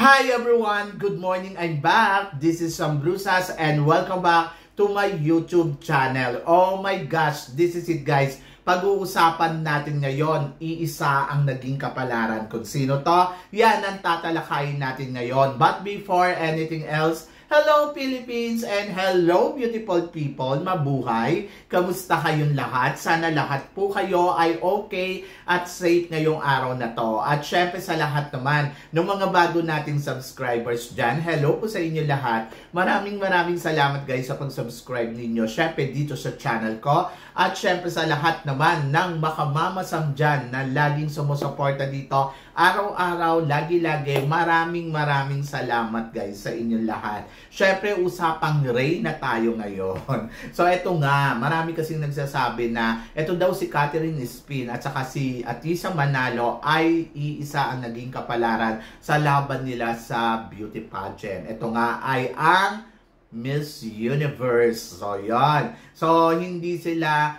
Hi everyone! Good morning! I'm back! This is Sam Brusas and welcome back to my YouTube channel. Oh my gosh! This is it guys. Pag-uusapan natin ngayon, iisa ang naging kapalaran. Kung sino to, yan ang tatalakayin natin ngayon. But before anything else, hello Philippines and hello beautiful people, mabuhay. Kamusta kayong lahat? Sana lahat po kayo ay okay at safe ngayong araw na to. At syempre sa lahat naman, ng mga bago nating subscribers dyan, hello po sa inyo lahat. Maraming salamat guys sa pag-subscribe ninyo. Syempre dito sa channel ko. At syempre sa lahat naman ng makamamasam dyan na laging sumusuporta dito. Araw-araw, lagi-lagi, maraming salamat guys sa inyong lahat. Syempre, usapang Ray na tayo ngayon. So, eto nga, marami kasing nagsasabi na eto daw si Catherine Spin at saka si Atisa Manalo ay iisa ang naging kapalaran sa laban nila sa beauty pageant. Eto nga ay ang Miss Universe. So, yan. So, hindi sila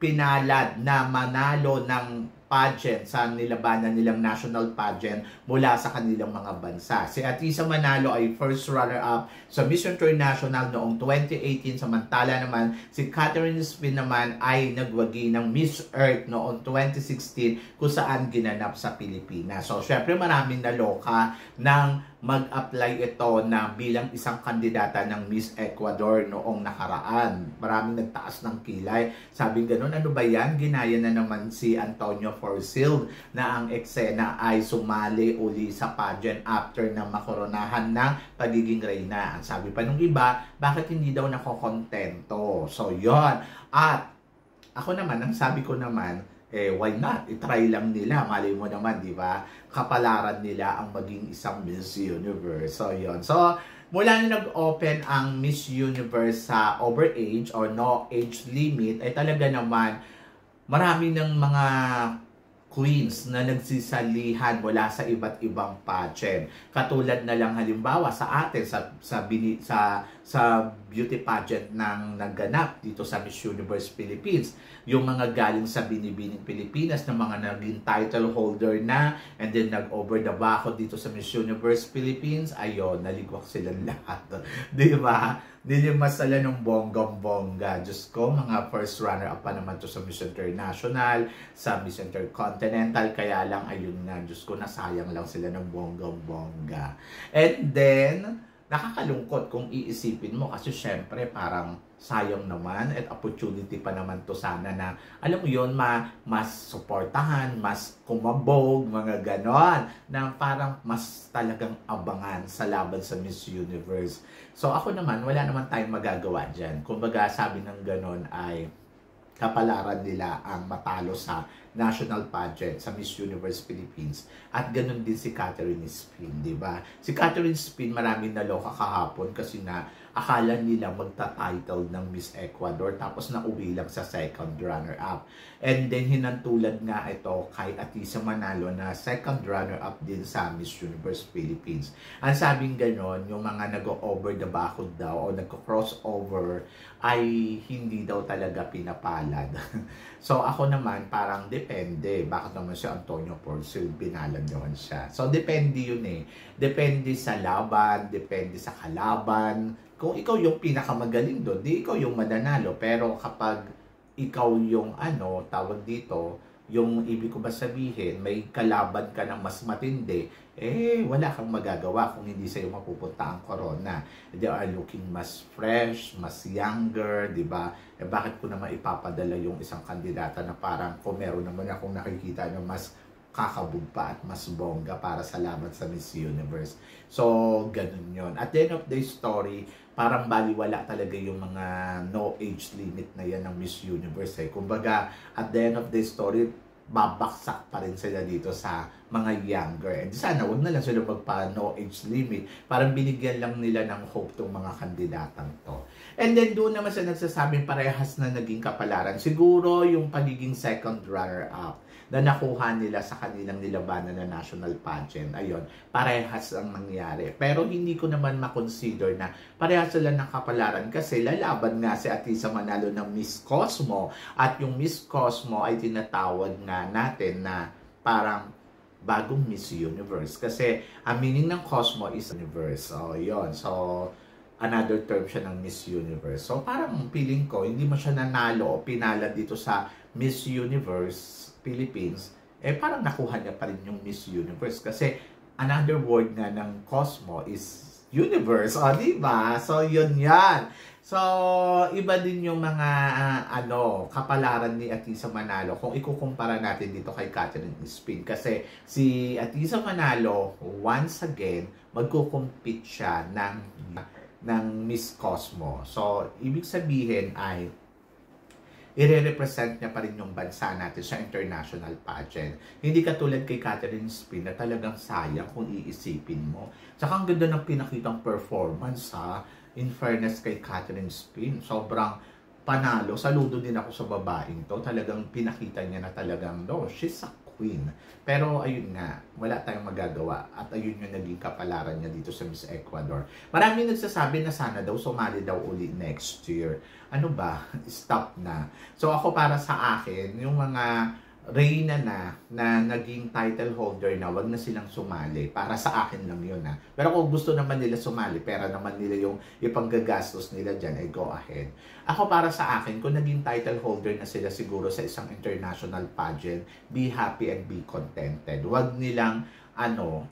pinalad na manalo ng pageant sa nilabanan nilang national pageant mula sa kanilang mga bansa. Si Atisa Manalo ay first runner-up sa Miss International noong 2018, samantala naman si Catherine Spin naman ay nagwagi ng Miss Earth noong 2016 kung saan ginanap sa Pilipinas. So syempre maraming naloka ng mag-apply ito na bilang isang kandidata ng Miss Ecuador noong nakaraan. Maraming nagtaas ng kilay. Sabing ganun, ano ba yan? Ginaya na naman si Antonio Forsyth na ang eksena ay sumali uli sa pageant after na makoronahan ng pagiging reyna. Ang sabi pa nung iba, bakit hindi daw nakokontento? So yon. At ako naman, ang sabi ko naman, why not? I-try lang nila. Malay mo naman, di ba? Kapalaran nila ang maging isang Miss Universe. So, yun. So, mula na nag-open ang Miss Universe sa overage or no age limit, ay talaga naman marami ng mga queens na nagsisalihan mula sa iba't ibang pageant. Katulad na lang halimbawa sa atin sa beauty pageant ng nagganap dito sa Miss Universe Philippines. Yung mga galing sa Binibining Pilipinas na mga naging title holder na and then nag-over the bako dito sa Miss Universe Philippines, ayun, naligwak silang lahat. Di ba? Nilimas sila ng bonggang-bongga. Diyos ko, mga first runner-up pa naman to sa Miss International, sa Miss Intercontinental, kaya lang, ayun nga, Diyos ko, nasayang lang sila ng bonggang-bongga. And then, nakakalungkot kung iisipin mo kasi syempre parang sayang naman at opportunity pa naman to sana na alam mo yun, mas suportahan, mas kumabog, mga ganon na parang mas talagang abangan sa laban sa Miss Universe. So ako naman, wala naman tayong magagawa dyan. Kumbaga sabi ng ganon ay kapalaran nila ang matalo sa national pageant sa Miss Universe Philippines. At ganun din si Catherine Spin, di ba? Si Catherine Spin, maraming naloka kahapon kasi na akala nila magta-title ng Miss Ecuador tapos nauwi lang sa second runner-up. And then hinantulad nga ito kay Atisa Manalo na second runner-up din sa Miss Universe Philippines. Ang sabing ganon, yung mga nag-over the bakod daw o nag-crossover ay hindi daw talaga pinapalad. So ako naman parang depende. Bakit naman si Antonio Forsyth binalad naman siya? So depende yun eh. Depende sa laban, depende sa kalaban. Kung ikaw yung pinakamagaling doon, di ikaw yung madanalo. Pero kapag ikaw yung tawag dito, yung ibig ko ba sabihin, may kalaban ka ng mas matindi, wala kang magagawa kung hindi sa'yo mapupunta ang corona. They are looking mas fresh, mas younger, di ba? Bakit ko naman ipapadala yung isang kandidata na parang kung meron naman akong nakikita na mas kakabog pa at mas bongga para sa laban sa Miss Universe. So, ganun yun. At the end of the story, parang baliwala talaga yung mga no age limit na yan ng Miss Universe. Kumbaga, at the end of the story, babaksak pa rin sila dito sa mga younger. And sana, wag na lang sila magpa no age limit. Parang binigyan lang nila ng hope tong mga kandidatang to. And then, doon naman sa nagsasabing parehas na naging kapalaran. Siguro yung pagiging second runner-up na nakuha nila sa kanilang nilabanan na national pageant. Ayun, parehas ang nangyari. Pero hindi ko naman makonsider na parehas sila ng kapalaran kasi lalaban nga si Atisa Manalo ng Miss Cosmo at yung Miss Cosmo ay tinatawag nga natin na parang bagong Miss Universe. Kasi ang meaning ng Cosmo is universe. So, yun. So, another term siya ng Miss Universe. So, parang feeling ko, hindi mo siya nanalo o pinala dito sa Miss Universe Philippines, parang nakuha niya pa rin yung Miss Universe. Kasi, another word nga ng Cosmo is universe. O, diba? So, yun yan. So, iba din yung mga kapalaran ni Atisa Manalo kung ikukumpara natin dito kay Catherine Spin. Kasi si Atisa Manalo, once again, magkukumpit siya ng Miss Cosmo. So, ibig sabihin ay i-represent niya pa rin yung bansa natin sa international pageant. Hindi katulad kay Catherine Spin na talagang sayang kung iisipin mo. Tsaka ang ganda ng pinakitang performance in fairness kay Catherine Spin. Sobrang panalo. Saludo din ako sa babaeng to. Talagang pinakita niya na talagang, she's a queen. Pero ayun nga, wala tayong magagawa. At ayun yung naging kapalaran niya dito sa Miss Ecuador. Marami nagsasabi na sana daw sumali daw uli next year. Ano ba? Stop na. So ako para sa akin, yung mga Reyna na naging title holder na, wag na silang sumali. Para sa akin lang yun Pero kung gusto naman nila sumali, pera naman nila yung ipanggagastos nila dyan, ay go ahead. Ako para sa akin, kung naging title holder na sila siguro sa isang international pageant, be happy and be contented. Wag nilang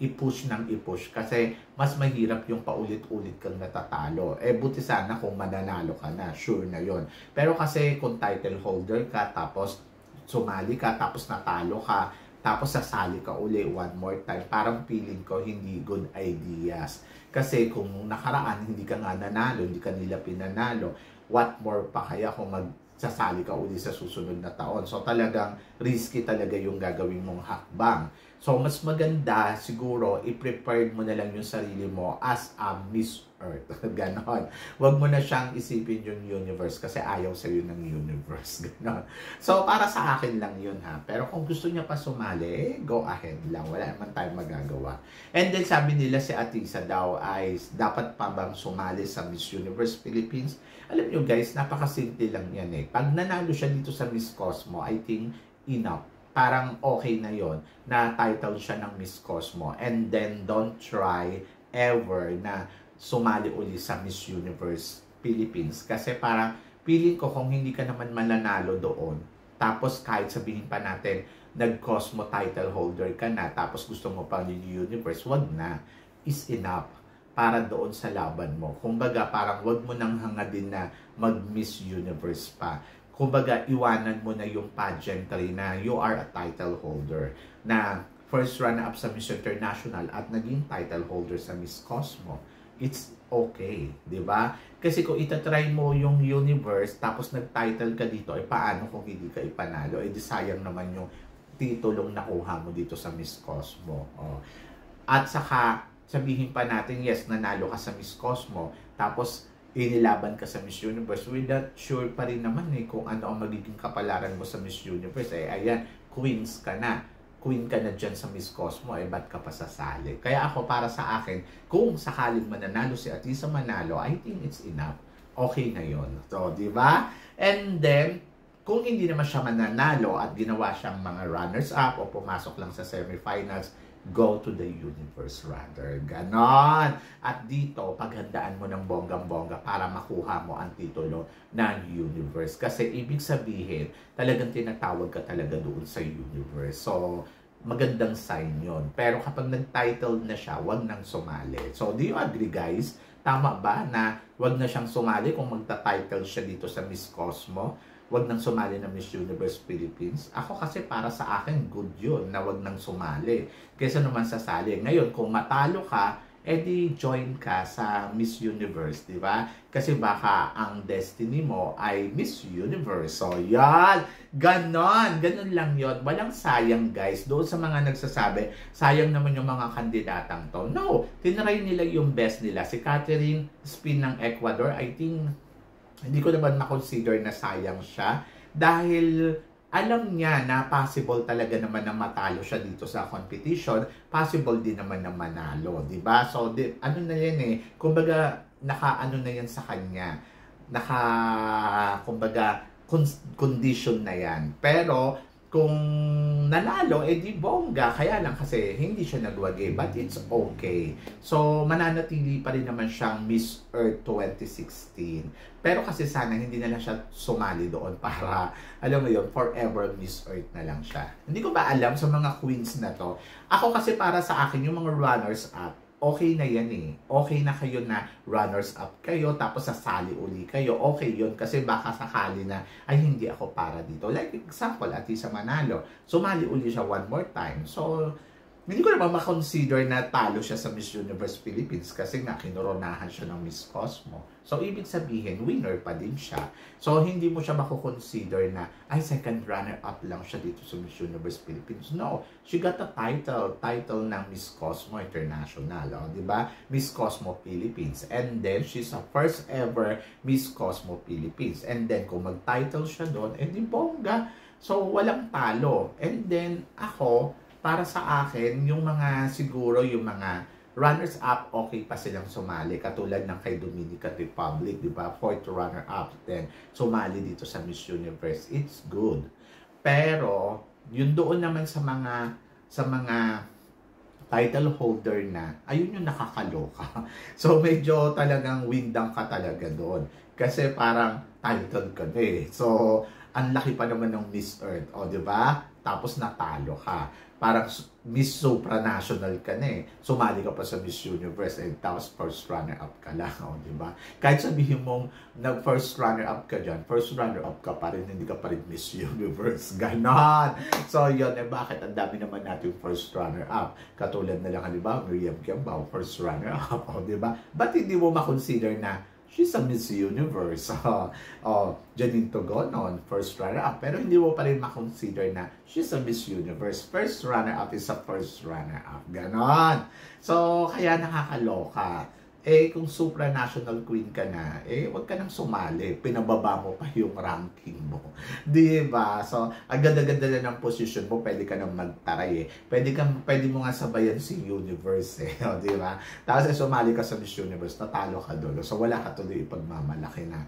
i-push ng i-push kasi mas mahirap yung paulit-ulit kang natatalo. Buti sana kung mananalo ka na, sure na yon. Pero kasi kung title holder ka, tapos sumali ka, tapos natalo ka, tapos sasali ka uli one more time, parang feeling ko hindi good ideas. Kasi kung nakaraan, hindi ka nga nanalo, hindi ka nila pinanalo, what more pa kaya kung magsasali ka uli sa susunod na taon. So talagang risky talaga yung gagawin mong hakbang. So mas maganda siguro, i-prepare mo na lang yung sarili mo as a Miss Earth. Ganon. Huwag mo na siyang isipin yung universe kasi ayaw sa'yo ng universe. Ganon. So para sa akin lang yun Pero kung gusto niya pa sumali, go ahead lang. Wala naman tayong magagawa. And then sabi nila si Atisa daw ay dapat pa bang sumali sa Miss Universe Philippines? Alam nyo guys, napakasimple lang yan Pag nanalo siya dito sa Miss Cosmo, I think enough. Parang okay na yon na title siya ng Miss Cosmo. And then don't try ever na sumali uli sa Miss Universe Philippines. Kasi parang feeling ko kung hindi ka naman mananalo doon, tapos kahit sabihin pa natin nag-Cosmo title holder ka na, tapos gusto mo pang yung universe, wag na. Is enough para doon sa laban mo. Kumbaga parang wag mo nang hangadin na mag-Miss Universe pa. Kumbaga iwanan mo na yung pageantry na you are a title holder. Na first runner-up sa Miss International at naging title holder sa Miss Cosmo. It's okay, di ba? Kasi kung itatry mo yung universe, tapos nag-title ka dito, paano kung hindi ka ipanalo? Di sayang naman yung titulong nakuha mo dito sa Miss Cosmo. At saka, sabihin pa natin, yes, nanalo ka sa Miss Cosmo, tapos inilaban ka sa Miss Universe, without sure pa rin naman kung ano ang magiging kapalaran mo sa Miss Universe. Ayan, queens ka na. Queen ka na dyan sa Miss Cosmo, ba't ka pa sasali? Kaya ako, para sa akin, kung sakaling mananalo si Atisa Manalo, I think it's enough. Okay na yon. So, di ba? And then, kung hindi naman siya mananalo at ginawa siyang mga runners-up o pumasok lang sa semifinals, go to the universe rather. Ganon. At dito, paghandaan mo ng bonggang-bongga para makuha mo ang titulo ng universe. Kasi ibig sabihin, talagang tinatawag ka talaga doon sa universe. So, magandang sign yon. Pero kapag nag-title na siya, wag nang sumali. So, do you agree guys? Tama ba na wag na siyang sumali kung magta-title siya dito sa Miss Cosmo? Wag nang sumali na Miss Universe Philippines. Ako kasi para sa akin, good yun na wag nang sumali. Kaysa naman sasali. Ngayon, kung matalo ka, edi join ka sa Miss Universe, di ba? Kasi baka ang destiny mo ay Miss Universe. So, yan! Ganon! Ganon lang yon. Walang sayang, guys. Doon sa mga nagsasabi, sayang naman yung mga kandidatang to. No! Tinry nila yung best nila. Si Catherine Spin ng Ecuador, I think, hindi ko naman makonsider na sayang siya dahil alam niya na possible talaga naman na matalo siya dito sa competition, possible din naman na manalo, di ba? So, ano na yan kumbaga, naka-ano na yan sa kanya, kumbaga, condition na yan. Pero, kung nanalo, di bongga. Kaya lang kasi hindi siya nagwagi, but it's okay. So, mananatili pa rin naman siyang Miss Earth 2016. Pero kasi sana hindi na lang siya sumali doon para, alam mo yun, forever Miss Earth na lang siya. Hindi ko ba alam sa mga queens na to. Ako kasi para sa akin, yung mga runners-up, okay na yan eh. Okay na kayo na runners-up kayo, tapos sasali uli kayo. Okay yun, kasi baka sakali na, ay hindi ako para dito. Like example, Atisa Manalo, sumali uli siya one more time. So, hindi ko naman makonsider na talo siya sa Miss Universe Philippines kasi nga kinoronahan siya ng Miss Cosmo. So, ibig sabihin, winner pa din siya. So, hindi mo siya makukonsider na, ay, second runner-up lang siya dito sa Miss Universe Philippines. No, she got a title ng Miss Cosmo International, di ba? Miss Cosmo Philippines. And then, she's a first ever Miss Cosmo Philippines. And then, kung mag-title siya doon, di bongga. So, walang talo. And then, ako, para sa akin, yung mga siguro, yung mga runners-up, okay pa silang sumali. Katulad ng kay Dominican Republic, di ba? Fourth runner-up, then sumali dito sa Miss Universe. It's good. Pero, yun doon naman sa mga title holder na, ayun yung nakakaloka. So, medyo talagang windang ka talaga doon. Kasi parang title ka na eh. So, ang laki pa naman ng Miss Earth, o di ba? Tapos natalo ka. Parang Miss Supranational ka na eh. Sumali ka pa sa Miss Universe tapos first runner-up ka lang, di ba? Kahit sabihin mong nag-first runner-up ka dyan, first runner-up ka pa rin, hindi ka pa rin Miss Universe. Ganon! So, yun, bakit ang dami naman natin first runner-up? Katulad na lang, halimbawa, Miriam Kiambao, first runner-up, di ba? Ba't hindi mo makonsider na she's a Miss Universe. Janine Togonon, first runner-up. Pero hindi mo pa rin makonsider na she's a Miss Universe. First runner-up is a first runner-up. Ganon. So, kaya nakakaloka. Kung supranational queen ka na, wag ka nang sumali. Pinababa mo pa yung ranking mo. Diba? So, agad-agad na ng position mo, pwede ka nang magtaray Pwede mo nga sabayan si Universe diba? Tapos sumali ka sa Miss Universe, tatalo ka doon. So, wala ka tuloy ipagmamalaki na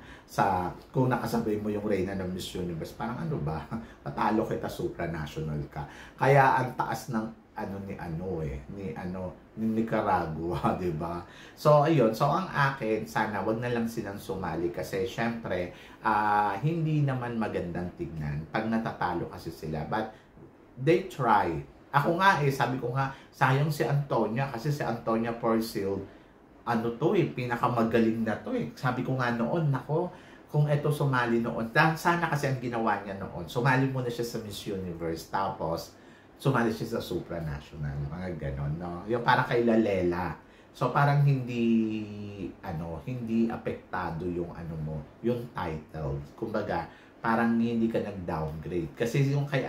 kung nakasabay mo yung reyna ng Miss Universe, parang ano ba? Tatalo kita, supranational ka. Kaya ang taas ng ni Nicaragua, di ba? So, ayun. So, ang akin, sana wag na lang silang sumali kasi syempre, hindi naman magandang tignan pag natatalo kasi sila. But, they try. Ako nga sabi ko nga, sayang si Antonia kasi si Antonia Porcil, pinakamagaling na to Sabi ko nga noon, nako, kung eto sumali noon, sana kasi ang ginawa niya noon, sumali muna siya sa Miss Universe, tapos, sumali siya sa supranational, mga ganon, no? Yung parang kay Lalela. So, parang hindi apektado yung yung title. Kumbaga, parang hindi ka nag-downgrade. Kasi yung kay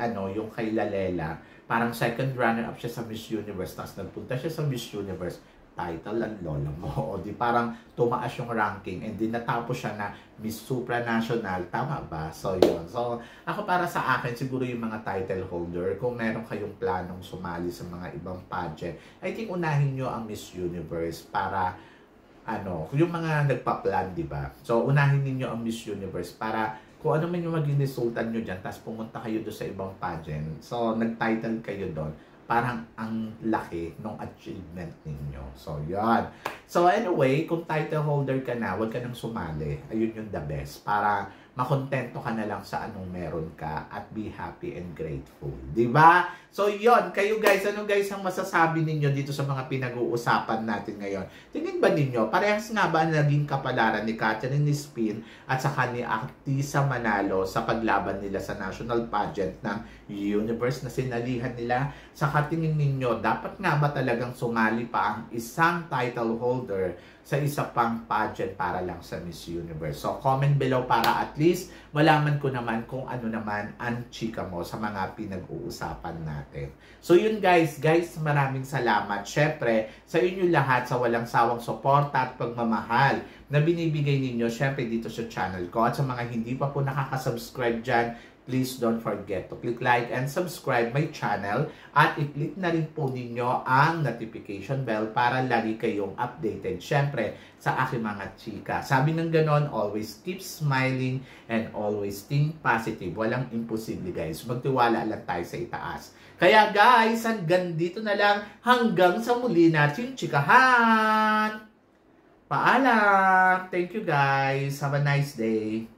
Lalela, parang second runner-up siya sa Miss Universe, tapos nagpunta siya sa Miss Universe, title ang lola mo. O di parang tumaas yung ranking and din natapos siya na Miss Supranational. Tama ba? So yun. So ako para sa akin siguro yung mga title holder, kung meron kayong planong sumali sa mga ibang pageant, I think unahin nyo ang Miss Universe para yung mga nagpa-plan, di ba? So unahin niyo ang Miss Universe para kung ano man yung maging resulta nyo dyan, tapos pumunta kayo doon sa ibang pageant. So nag-title kayo doon, parang ang laki ng achievement ninyo. So, yan. So, anyway, kung title holder ka na, huwag ka nang sumali. Ayun yung the best. Para makontento ka na lang sa anong meron ka at be happy and grateful. Diba? So, yon. Kayo guys, ano guys ang masasabi ninyo dito sa mga pinag-uusapan natin ngayon? Tingin ba ninyo, parehas nga ba naging kapalaran ni Catherine Spin at saka ni Atisa Manalo sa paglaban nila sa national pageant ng Universe na sinalihan nila? Saka tingin ninyo, dapat nga ba talagang sumali pa ang isang title holder sa isa pang pageant para lang sa Miss Universe? So, comment below para at least malaman ko naman kung ano naman ang chika mo sa mga pinag-uusapan natin. So, yun guys, maraming salamat. Syempre, sa inyo lahat sa walang sawang suporta at pagmamahal na binibigay ninyo, syempre dito sa channel ko. At sa mga hindi pa po nakaka-subscribe dyan, please don't forget to click like and subscribe my channel at i-click na rin po ninyo ang notification bell para lagi kayong updated. Syempre, sa aking mga chika. Sabi ng ganon, always keep smiling and always think positive. Walang imposible guys. Magtiwala lang tayo sa itaas. Kaya guys, hanggang dito na lang. Hanggang sa muli natin chikahan. Paalam! Thank you guys. Have a nice day.